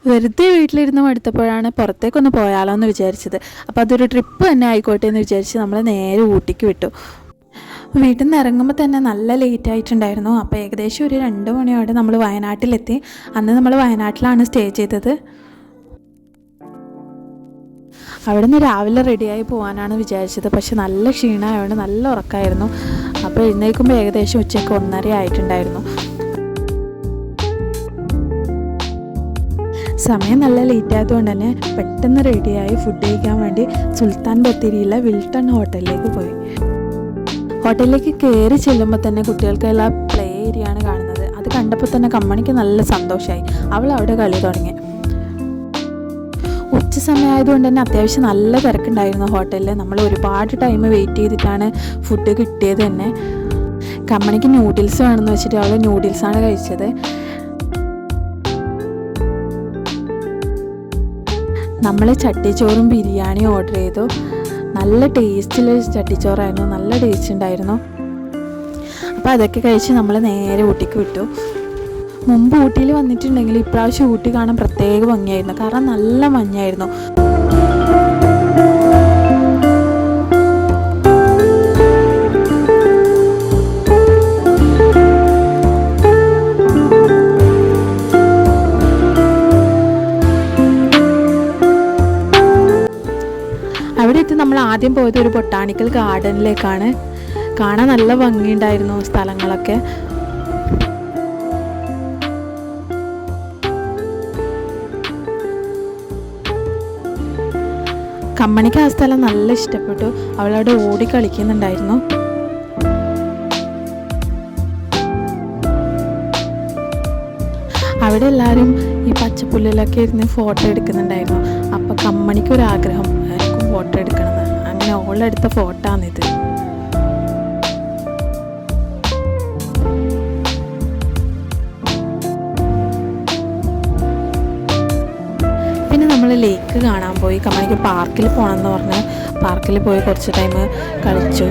വെറുതെ വീട്ടിലിരുന്ന് മടുത്തപ്പോഴാണ് പുറത്തേക്കൊന്ന് പോയാലോ എന്ന് വിചാരിച്ചത്. അപ്പോൾ അതൊരു ട്രിപ്പ് തന്നെ ആയിക്കോട്ടെ എന്ന് വിചാരിച്ച് നമ്മൾ നേരെ ഊട്ടിക്ക് വിട്ടു. വീട്ടിൽ നിന്ന് ഇറങ്ങുമ്പോൾ തന്നെ നല്ല ലേറ്റ് ആയിട്ടുണ്ടായിരുന്നു. അപ്പോൾ ഏകദേശം ഒരു 2 മണിയോടെ നമ്മൾ വയനാട്ടിലെത്തി. അന്ന് നമ്മൾ വയനാട്ടിലാണ് സ്റ്റേ ചെയ്തത്. അവിടെ നിന്ന് രാവിലെ റെഡിയായി പോകാനാണ് വിചാരിച്ചത്. പക്ഷെ നല്ല ക്ഷീണമായതുകൊണ്ട് നല്ല ഉറക്കമായിരുന്നു. അപ്പോൾ എഴുന്നേൽക്കുമ്പോൾ ഏകദേശം ഉച്ചയ്ക്ക് 1:30 ആയിട്ടുണ്ടായിരുന്നു. സമയം നല്ല ലേറ്റ് ആയതുകൊണ്ട് തന്നെ പെട്ടെന്ന് റെഡിയായി ഫുഡ് കഴിക്കാൻ വേണ്ടി സുൽത്താൻ ബത്തേരിയിലെ വിൽട്ടൺ ഹോട്ടലിലേക്ക് പോയി. ഹോട്ടലിലേക്ക് കയറി ചെല്ലുമ്പോൾ തന്നെ കുട്ടികൾക്കുള്ള പ്ലേ ഏരിയ ആണ് കാണുന്നത്. അത് കണ്ടപ്പോൾ തന്നെ കമ്മണിക്ക് നല്ല സന്തോഷമായി. അവൾ അവിടെ കളി തുടങ്ങി. ഉച്ച സമയമായതുകൊണ്ട് തന്നെ അത്യാവശ്യം നല്ല തിരക്കുണ്ടായിരുന്നു ഹോട്ടലിൽ. നമ്മൾ ഒരുപാട് ടൈം വെയിറ്റ് ചെയ്തിട്ടാണ് ഫുഡ് കിട്ടിയത് തന്നെ. കമ്മണിക്ക് നൂഡിൽസ് വേണമെന്ന് വെച്ചിട്ട് അവൾ നൂഡിൽസാണ് കഴിച്ചത്. നമ്മൾ ചട്ടിച്ചോറും ബിരിയാണിയും ഓർഡർ ചെയ്തു. നല്ല ടേസ്റ്റുള്ള ചട്ടിച്ചോറായിരുന്നു, നല്ല ടേസ്റ്റ് ഉണ്ടായിരുന്നു. അപ്പോൾ അതൊക്കെ കഴിച്ച് നമ്മൾ നേരെ ഊട്ടിക്ക് വിട്ടു. മുമ്പ് ഊട്ടിയിൽ വന്നിട്ടുണ്ടെങ്കിൽ ഇപ്രാവശ്യം ഊട്ടി കാണാൻ പ്രത്യേക ഭംഗിയായിരുന്നു. കാരണം നല്ല മഞ്ഞായിരുന്നു. അവിടെ എത്തി നമ്മൾ ആദ്യം പോയത് ഒരു ബൊട്ടാണിക്കൽ ഗാർഡനിലേക്കാണ്. കാണാൻ നല്ല ഭംഗിയുണ്ടായിരുന്നു സ്ഥലങ്ങളൊക്കെ. കമ്മണിക്ക് ആ സ്ഥലം നല്ല ഇഷ്ടപ്പെട്ടു. അവളവിടെ ഓടി കളിക്കുന്നുണ്ടായിരുന്നു. അവിടെ എല്ലാവരും ഈ പച്ചപ്പുല്ലിലൊക്കെ ഇരുന്ന് ഫോട്ടോ എടുക്കുന്നുണ്ടായിരുന്നു. അപ്പോൾ കമ്മണിക്കൊരാഗ്രഹം ഫോട്ടോ എടുക്കണത്. അങ്ങനെ ഓളെടുത്ത ഫോട്ടോ ആണിത്. പിന്നെ നമ്മൾ ലേക്ക് കാണാൻ പോയി. കമ്മണിക്ക് പാർക്കിൽ പോകണമെന്ന് പറഞ്ഞ് പാർക്കിൽ പോയി കുറച്ച് ടൈം കളിച്ചു.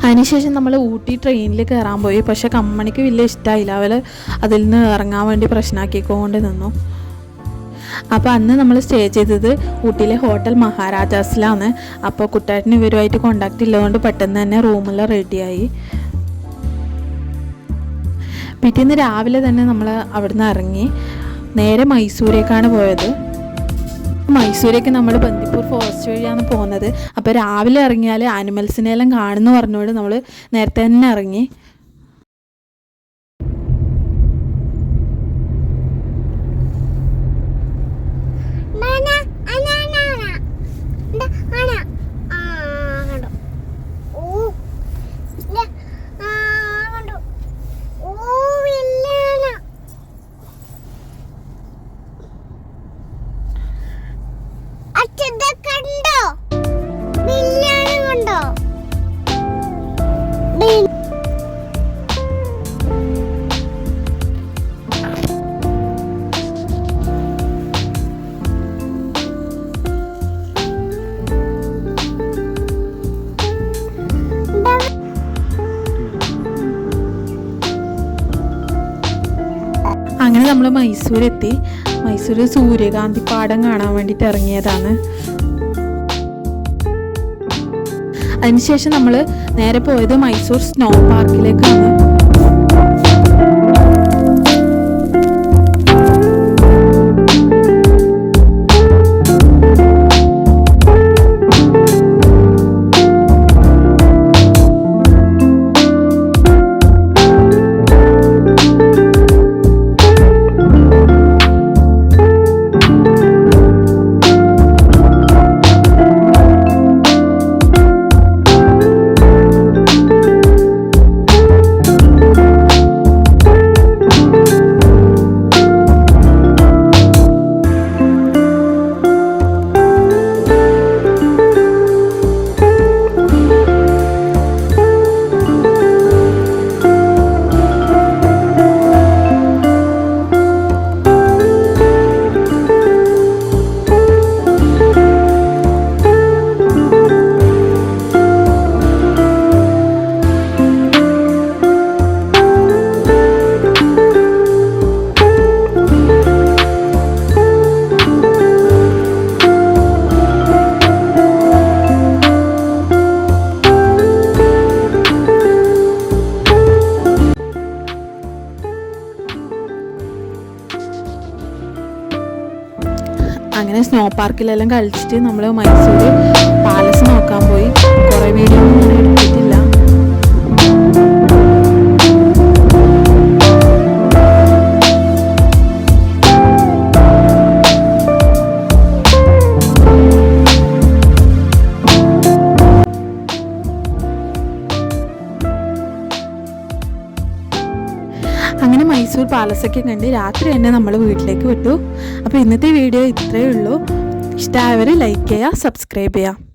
അതിനുശേഷം നമ്മൾ ഊട്ടി ട്രെയിനിൽ കയറാൻ പോയി. പക്ഷെ കമ്മണിക്ക് വലിയ ഇഷ്ടമായില്ല. അവൾ അതിൽ നിന്ന് ഇറങ്ങാൻ വേണ്ടി പ്രശ്നമാക്കിക്കൊണ്ട് നിന്നു. അപ്പോൾ അന്ന് നമ്മൾ സ്റ്റേ ചെയ്തത് ഊട്ടിയിലെ ഹോട്ടൽ മഹാരാജാസിലാണ്. അപ്പോൾ കുട്ടേട്ടന് ഇവരുമായിട്ട് കോണ്ടാക്ട് ഇല്ലതുകൊണ്ട് പെട്ടെന്ന് തന്നെ റൂമെല്ലാം റെഡിയായി. പിറ്റേന്ന് രാവിലെ തന്നെ നമ്മൾ അവിടുന്ന് ഇറങ്ങി നേരെ മൈസൂരേക്കാണ് പോയത്. മൈസൂരേക്ക് നമ്മൾ ബന്ദിപ്പൂർ ഫോറസ്റ്റ് വഴിയാണ് പോകുന്നത്. അപ്പോൾ രാവിലെ ഇറങ്ങിയാൽ ആനിമൽസിനെല്ലാം കാണുന്നു പറഞ്ഞുകൊണ്ട് നമ്മൾ നേരത്തെ തന്നെ ഇറങ്ങി. അങ്ങനെ നമ്മൾ മൈസൂരെത്തി. മൈസൂർ സൂര്യകാന്തി പാടം കാണാൻ വേണ്ടിയിട്ട് ഇറങ്ങിയതാണ്. അതിനുശേഷം നമ്മൾ നേരെ പോയത് മൈസൂർ സ്നോ പാർക്കിലേക്കാണ്. അങ്ങനെ സ്നോ പാർക്കിലെല്ലാം കളിച്ചിട്ട് നമ്മൾ മൈസൂർ പാലസ് നോക്കാൻ പോയി. കുറേ വീഡിയോ ഒന്നും ഞാൻ എടുത്തിട്ടില്ല. അങ്ങനെ മൈസൂർ പാലസൊക്കെ കണ്ട് രാത്രി തന്നെ നമ്മൾ വീട്ടിലേക്ക് വിട്ടു. അപ്പോൾ ഇന്നത്തെ വീഡിയോ ഇത്രയേ ഉള്ളൂ. ഇഷ്ടമായവർ ലൈക്ക് ചെയ്യുക, സബ്സ്ക്രൈബ് ചെയ്യുക.